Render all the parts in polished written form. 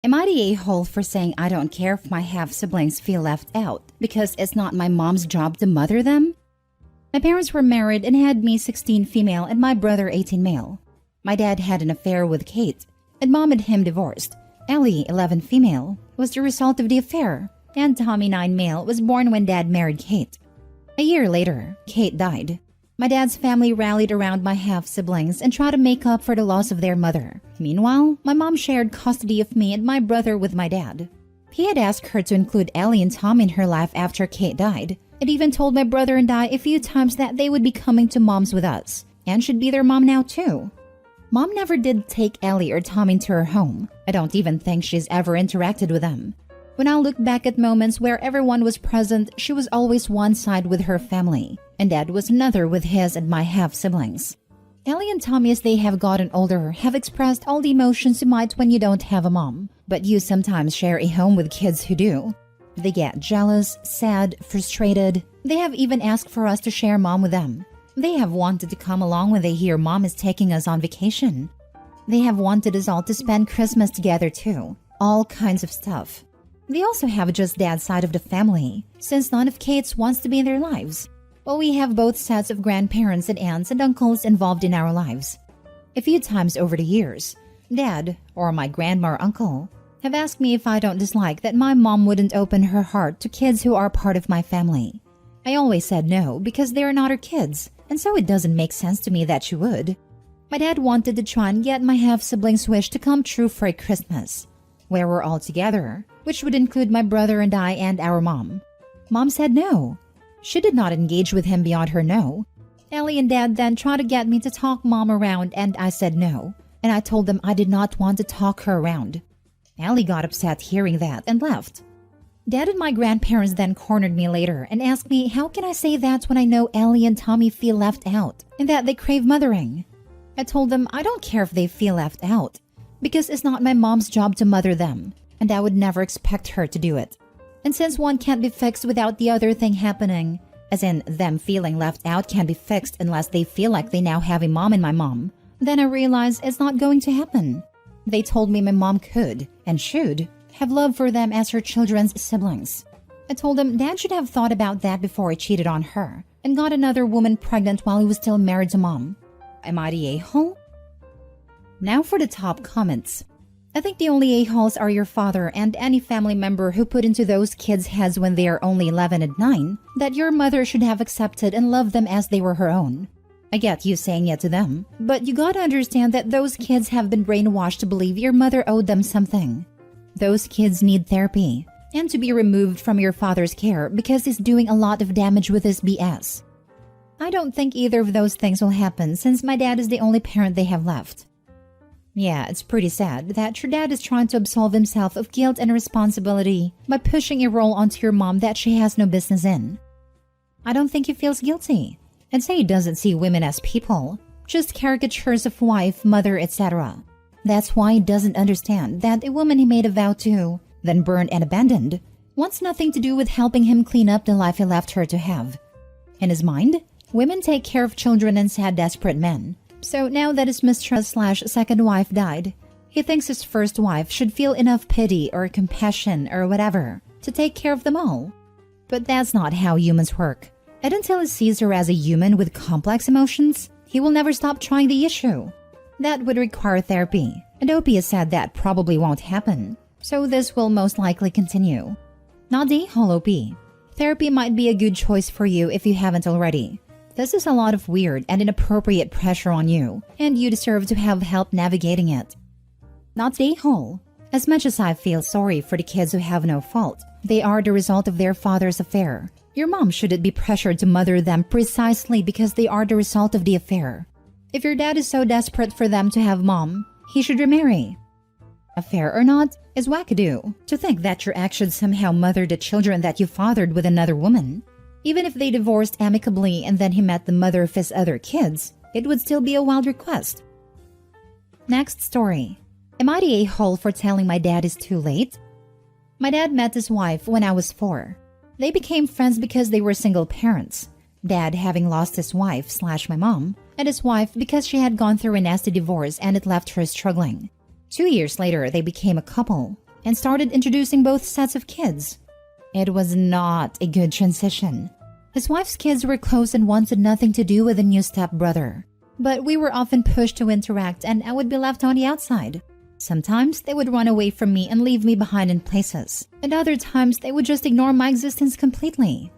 Am I the a-hole for saying I don't care if my half-siblings feel left out because it's not my mom's job to mother them? My parents were married and had me 16 female and my brother 18 male. My dad had an affair with Kate, and mom and him divorced. Ellie, 11 female, was the result of the affair, and Tommy, 9 male, was born when dad married Kate. A year later, Kate died. My dad's family rallied around my half-siblings and tried to make up for the loss of their mother. Meanwhile, my mom shared custody of me and my brother with my dad. He had asked her to include Ellie and Tom in her life after Kate died, and even told my brother and I a few times that they would be coming to mom's with us, and should be their mom now too. Mom never did take Ellie or Tom into her home. I don't even think she's ever interacted with them. When I look back at moments where everyone was present, she was always one side with her family, and Dad was another with his and my half-siblings. Ellie and Tommy, as they have gotten older, have expressed all the emotions you might when you don't have a mom, but you sometimes share a home with kids who do. They get jealous, sad, frustrated. They have even asked for us to share mom with them. They have wanted to come along when they hear mom is taking us on vacation. They have wanted us all to spend Christmas together too. All kinds of stuff. They also have just dad's side of the family, since none of Kate's wants to be in their lives. But we have both sets of grandparents and aunts and uncles involved in our lives. A few times over the years, Dad, or my grandma or uncle, have asked me if I don't dislike that my mom wouldn't open her heart to kids who are part of my family. I always said no because they are not her kids, and so it doesn't make sense to me that she would. My dad wanted to try and get my half-siblings' wish to come true for a Christmas, where we're all together, which would include my brother and I and our mom. Mom said no. She did not engage with him beyond her no. Ellie and Dad then tried to get me to talk mom around, and I said no, and I told them I did not want to talk her around. Ellie got upset hearing that and left. Dad and my grandparents then cornered me later and asked me how can I say that when I know Ellie and Tommy feel left out and that they crave mothering. I told them I don't care if they feel left out because it's not my mom's job to mother them, and I would never expect her to do it. And since one can't be fixed without the other thing happening, as in them feeling left out can't be fixed unless they feel like they now have a mom in my mom, then I realized it's not going to happen. They told me my mom could, and should, have love for them as her children's siblings. I told them Dad should have thought about that before he cheated on her and got another woman pregnant while he was still married to mom. Am I the a-hole? Now for the top comments. I think the only a-holes are your father and any family member who put into those kids' heads when they are only 11 and 9 that your mother should have accepted and loved them as they were her own. I get you saying it to them, but you gotta understand that those kids have been brainwashed to believe your mother owed them something. Those kids need therapy and to be removed from your father's care because he's doing a lot of damage with his BS. I don't think either of those things will happen since my dad is the only parent they have left. Yeah, it's pretty sad that your dad is trying to absolve himself of guilt and responsibility by pushing a role onto your mom that she has no business in. I don't think he feels guilty. I'd say he doesn't see women as people, just caricatures of wife, mother, etc. That's why he doesn't understand that a woman he made a vow to, then burned and abandoned, wants nothing to do with helping him clean up the life he left her to have. In his mind, women take care of children and sad, desperate men. So now that his mistress/second wife died, he thinks his first wife should feel enough pity or compassion or whatever to take care of them all. But that's not how humans work. And until he sees her as a human with complex emotions, he will never stop trying the issue. That would require therapy, and Opie has said that probably won't happen, so this will most likely continue. Not the whole Opie. Therapy might be a good choice for you if you haven't already. This is a lot of weird and inappropriate pressure on you, and you deserve to have help navigating it. Not the whole. As much as I feel sorry for the kids who have no fault, they are the result of their father's affair. Your mom shouldn't be pressured to mother them precisely because they are the result of the affair. If your dad is so desperate for them to have mom, he should remarry. Affair or not, is wackadoo to think that your ex should somehow mother the children that you fathered with another woman. Even if they divorced amicably and then he met the mother of his other kids, it would still be a wild request. Next story. Am I the a-hole for telling my dad it's too late? My dad met his wife when I was 4. They became friends because they were single parents. Dad having lost his wife/my mom, and his wife because she had gone through a nasty divorce and it left her struggling. 2 years later, they became a couple. and started introducing both sets of kids. It was not a good transition. His wife's kids were close and wanted nothing to do with the new stepbrother. But we were often pushed to interact and I would be left on the outside. Sometimes they would run away from me and leave me behind in places, and other times they would just ignore my existence completely.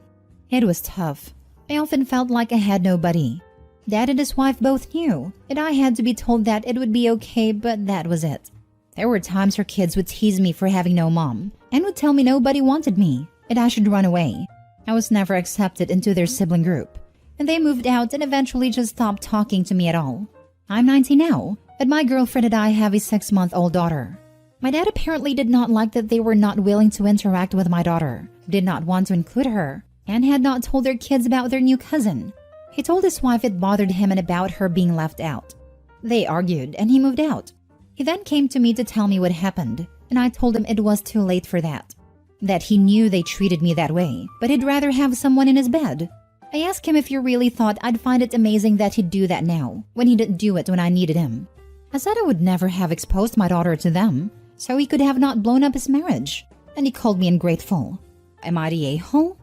It was tough. I often felt like I had nobody. Dad and his wife both knew, and I had to be told that it would be okay, but that was it. There were times her kids would tease me for having no mom, and would tell me nobody wanted me, and I should run away. I was never accepted into their sibling group, and they moved out and eventually just stopped talking to me at all. I'm 19 now, and my girlfriend and I have a 6-month-old daughter. My dad apparently did not like that they were not willing to interact with my daughter, did not want to include her, and had not told their kids about their new cousin. He told his wife it bothered him and about her being left out. They argued and he moved out. He then came to me to tell me what happened, and I told him it was too late for that. That he knew they treated me that way, but he'd rather have someone in his bed. I asked him if he really thought I'd find it amazing that he'd do that now, when he didn't do it when I needed him. I said I would never have exposed my daughter to them, so he could have not blown up his marriage, and he called me ungrateful. Am I the a-hole?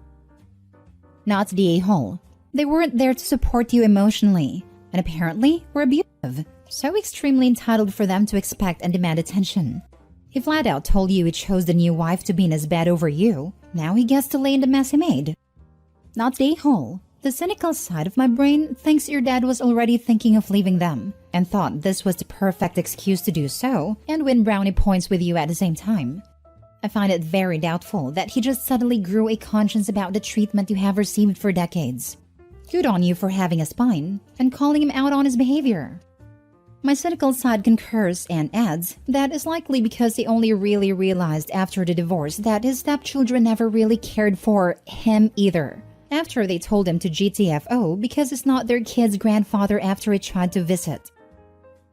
Not the a-hole. They weren't there to support you emotionally, and apparently were abusive, so extremely entitled for them to expect and demand attention. He flat out told you he chose the new wife to be in his bed over you. Now he gets to lay in the mess he made. Not the a-hole. The cynical side of my brain thinks your dad was already thinking of leaving them, and thought this was the perfect excuse to do so and win brownie points with you at the same time. I find it very doubtful that he just suddenly grew a conscience about the treatment you have received for decades. Good on you for having a spine and calling him out on his behavior. My cynical side concurs and adds that it's likely because he only really realized after the divorce that his stepchildren never really cared for him either. After they told him to GTFO because it's not their kid's grandfather after he tried to visit.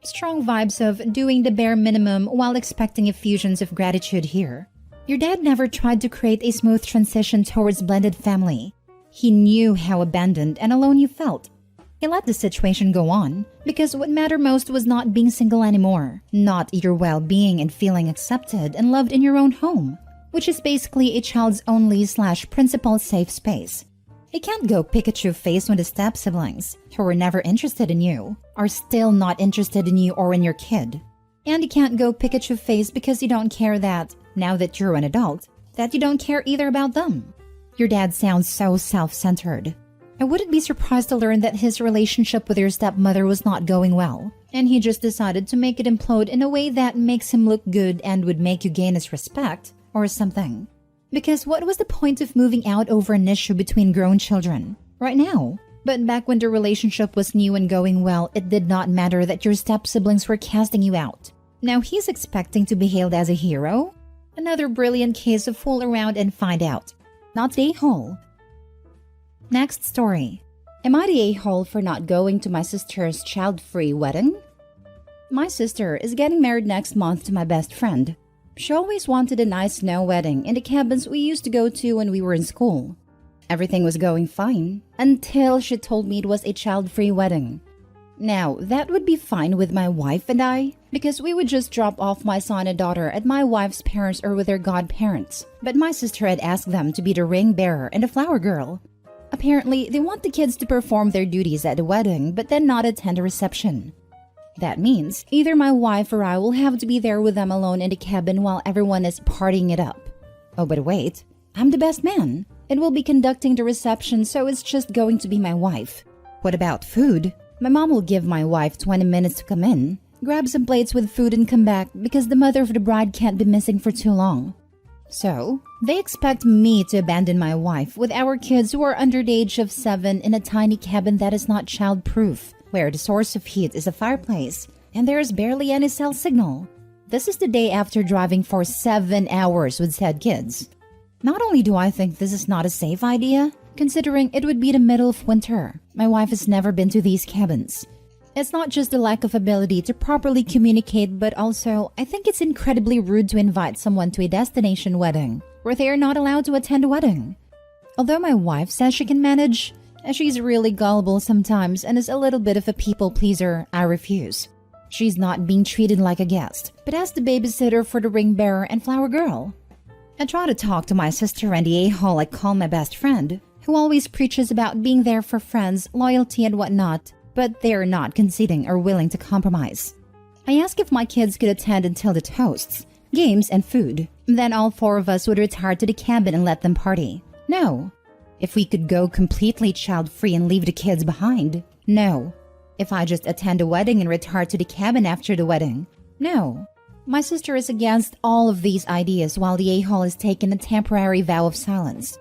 Strong vibes of doing the bare minimum while expecting effusions of gratitude here. Your dad never tried to create a smooth transition towards blended family. He knew how abandoned and alone you felt. He let the situation go on because what mattered most was not being single anymore, not your well-being and feeling accepted and loved in your own home, which is basically a child's only/principal safe space. He can't go Pikachu face when the step-siblings, who were never interested in you, are still not interested in you or in your kid. And he can't go Pikachu face because you don't care that, now that you're an adult, that you don't care either about them. Your dad sounds so self-centered. I wouldn't be surprised to learn that his relationship with your stepmother was not going well, and he just decided to make it implode in a way that makes him look good and would make you gain his respect, or something. Because what was the point of moving out over an issue between grown children? Right now. But back when the relationship was new and going well, it did not matter that your step-siblings were casting you out. Now he's expecting to be hailed as a hero? Another brilliant case of fool around and find out. Not the a-hole. Next story. Am I the a-hole for not going to my sister's child-free wedding? My sister is getting married next month to my best friend. She always wanted a nice snow wedding in the cabins we used to go to when we were in school. Everything was going fine until she told me it was a child-free wedding. Now, that would be fine with my wife and I, because we would just drop off my son and daughter at my wife's parents or with their godparents. But my sister had asked them to be the ring bearer and the flower girl. Apparently, they want the kids to perform their duties at the wedding, but then not attend a reception. That means either my wife or I will have to be there with them alone in the cabin while everyone is partying it up. Oh, but wait, I'm the best man. It will be conducting the reception, so it's just going to be my wife. What about food? My mom will give my wife 20 minutes to come in, grab some plates with food and come back because the mother of the bride can't be missing for too long. So, they expect me to abandon my wife with our kids who are under the age of 7 in a tiny cabin that is not child-proof, where the source of heat is a fireplace and there is barely any cell signal. This is the day after driving for 7 hours with said kids. Not only do I think this is not a safe idea, considering it would be the middle of winter, my wife has never been to these cabins. It's not just the lack of ability to properly communicate, but also I think it's incredibly rude to invite someone to a destination wedding where they are not allowed to attend a wedding. Although my wife says she can manage, as she's really gullible sometimes and is a little bit of a people pleaser, I refuse. She's not being treated like a guest, but as the babysitter for the ring bearer and flower girl. I try to talk to my sister and the a-hole I call my best friend, who always preaches about being there for friends, loyalty and whatnot, but they are not conceding or willing to compromise. I ask if my kids could attend until the toasts, games, and food. Then all four of us would retire to the cabin and let them party. No. If we could go completely child-free and leave the kids behind. No. If I just attend a wedding and retire to the cabin after the wedding. No. My sister is against all of these ideas while the a-hole has taken a temporary vow of silence.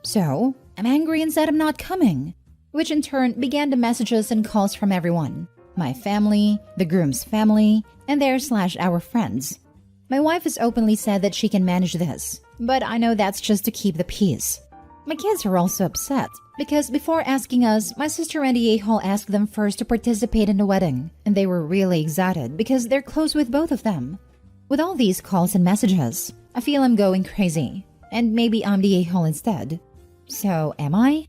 So, I'm angry and said I'm not coming, which in turn began the messages and calls from everyone. My family, the groom's family, and our friends. My wife has openly said that she can manage this, but I know that's just to keep the peace. My kids are also upset, because before asking us, my sister and the a-hole asked them first to participate in the wedding, and they were really excited because they're close with both of them. With all these calls and messages, I feel I'm going crazy, and maybe I'm the a-hole instead. So, am I?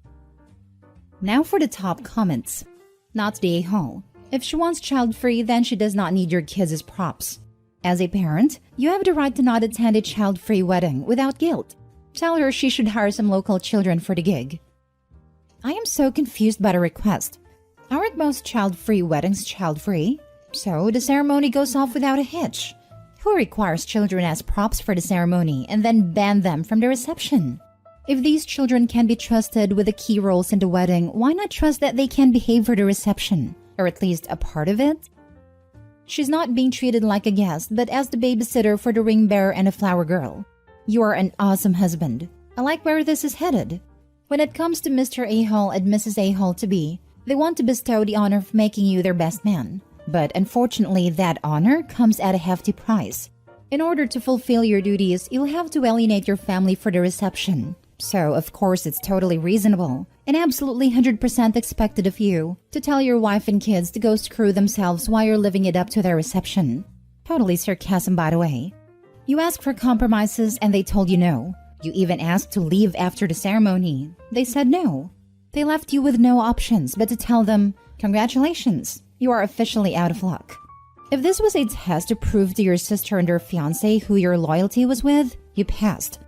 Now for the top comments. Not the a-hole. If she wants child-free, then she does not need your kids as props. As a parent, you have the right to not attend a child-free wedding without guilt. Tell her she should hire some local children for the gig. I am so confused by the request. Aren't most child-free weddings child-free? So the ceremony goes off without a hitch. Who requires children as props for the ceremony and then ban them from the reception? If these children can be trusted with the key roles in the wedding, why not trust that they can behave for the reception? Or at least a part of it? She's not being treated like a guest, but as the babysitter for the ring bearer and a flower girl. You are an awesome husband. I like where this is headed. When it comes to Mr. A-hole and Mrs. A-hole-to-be, they want to bestow the honor of making you their best man. But unfortunately, that honor comes at a hefty price. In order to fulfill your duties, you'll have to alienate your family for the reception. So, of course, it's totally reasonable and absolutely 100% expected of you to tell your wife and kids to go screw themselves while you're living it up to their reception. Totally sarcasm, by the way. You asked for compromises and they told you no. You even asked to leave after the ceremony. They said no. They left you with no options but to tell them, congratulations, you are officially out of luck. If this was a test to prove to your sister and her fiancé who your loyalty was with, you passed.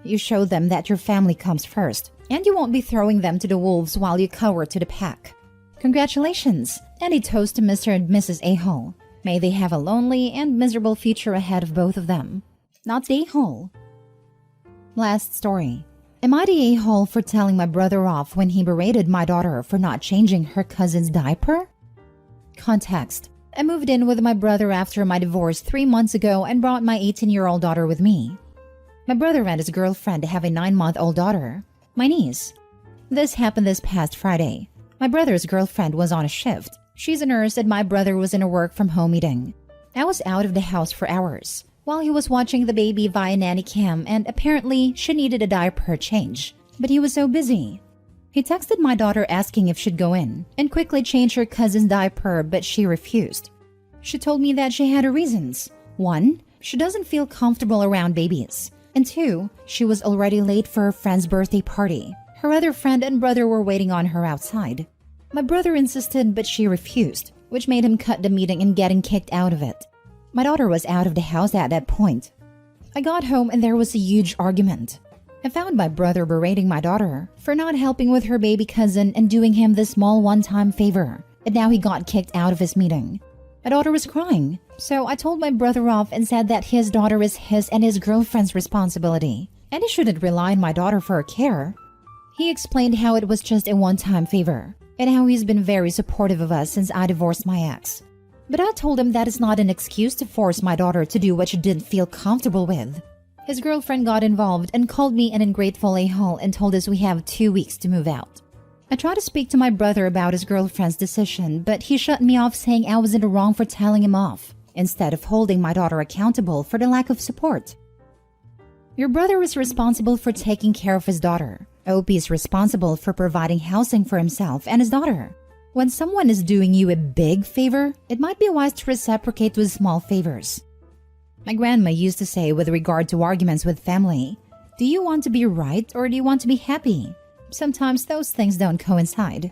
You showed them that your family comes first, and you won't be throwing them to the wolves while you cower to the pack. Congratulations, and a toast to Mr. and Mrs. A-hole. May they have a lonely and miserable future ahead of both of them. Not the a-hole. Last story. Am I the a-hole for telling my brother off when he berated my daughter for not changing her cousin's diaper? Context. I moved in with my brother after my divorce 3 months ago and brought my 18-year-old daughter with me. My brother and his girlfriend have a 9-month-old daughter, my niece. This happened this past Friday. My brother's girlfriend was on a shift. She's a nurse and my brother was in a work-from-home meeting. I was out of the house for hours while he was watching the baby via nanny cam, and apparently she needed a diaper change. But he was so busy. He texted my daughter asking if she'd go in and quickly change her cousin's diaper, but she refused. She told me that she had her reasons. 1, she doesn't feel comfortable around babies. And 2, she was already late for her friend's birthday party. Her other friend and brother were waiting on her outside. My brother insisted, but she refused, which made him cut the meeting and getting kicked out of it. My daughter was out of the house at that point. I got home and there was a huge argument. I found my brother berating my daughter for not helping with her baby cousin and doing him this small one-time favor, and now he got kicked out of his meeting. My daughter was crying, so I told my brother off and said that his daughter is his and his girlfriend's responsibility, and he shouldn't rely on my daughter for her care. He explained how it was just a one-time favor, and how he's been very supportive of us since I divorced my ex. But I told him that is not an excuse to force my daughter to do what she didn't feel comfortable with. His girlfriend got involved and called me an ungrateful a-hole and told us we have 2 weeks to move out. I tried to speak to my brother about his girlfriend's decision, but he shut me off saying I was in the wrong for telling him off, instead of holding my daughter accountable for the lack of support. Your brother is responsible for taking care of his daughter. OP is responsible for providing housing for himself and his daughter. When someone is doing you a big favor, it might be wise to reciprocate with small favors. My grandma used to say with regard to arguments with family, do you want to be right or do you want to be happy? Sometimes those things don't coincide.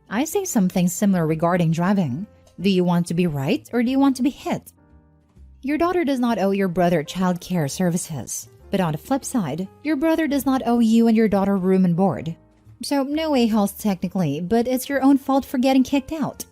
I say something similar regarding driving. Do you want to be right or do you want to be hit? Your daughter does not owe your brother childcare services. But on the flip side, your brother does not owe you and your daughter room and board. So no a-holes technically, but it's your own fault for getting kicked out.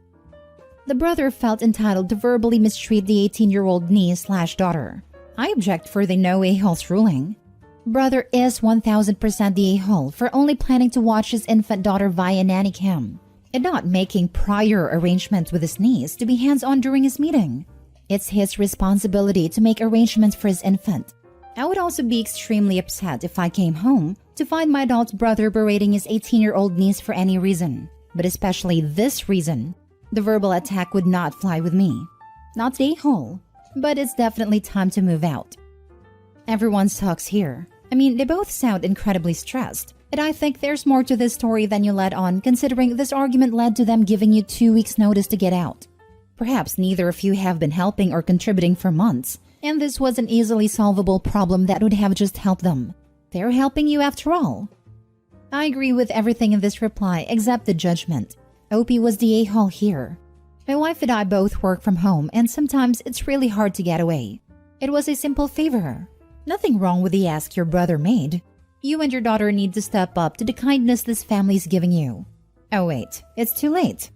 The brother felt entitled to verbally mistreat the 18-year-old niece/daughter. I object for the no a-holes ruling. Brother is 1000% the a-hole for only planning to watch his infant daughter via nanny cam and not making prior arrangements with his niece to be hands-on during his meeting. It's his responsibility to make arrangements for his infant. I would also be extremely upset if I came home to find my adult brother berating his 18-year-old niece for any reason, but especially this reason. The verbal attack would not fly with me. Not the a-hole, but it's definitely time to move out. Everyone sucks here. I mean, they both sound incredibly stressed, and I think there's more to this story than you let on, considering this argument led to them giving you 2 weeks' notice to get out. Perhaps neither of you have been helping or contributing for months, and this was an easily solvable problem that would have just helped them. They're helping you after all. I agree with everything in this reply except the judgment. Opie was the a-hole here. My wife and I both work from home, and sometimes it's really hard to get away. It was a simple favor. Nothing wrong with the ask your brother made. You and your daughter need to step up to the kindness this family's giving you. Oh wait, it's too late.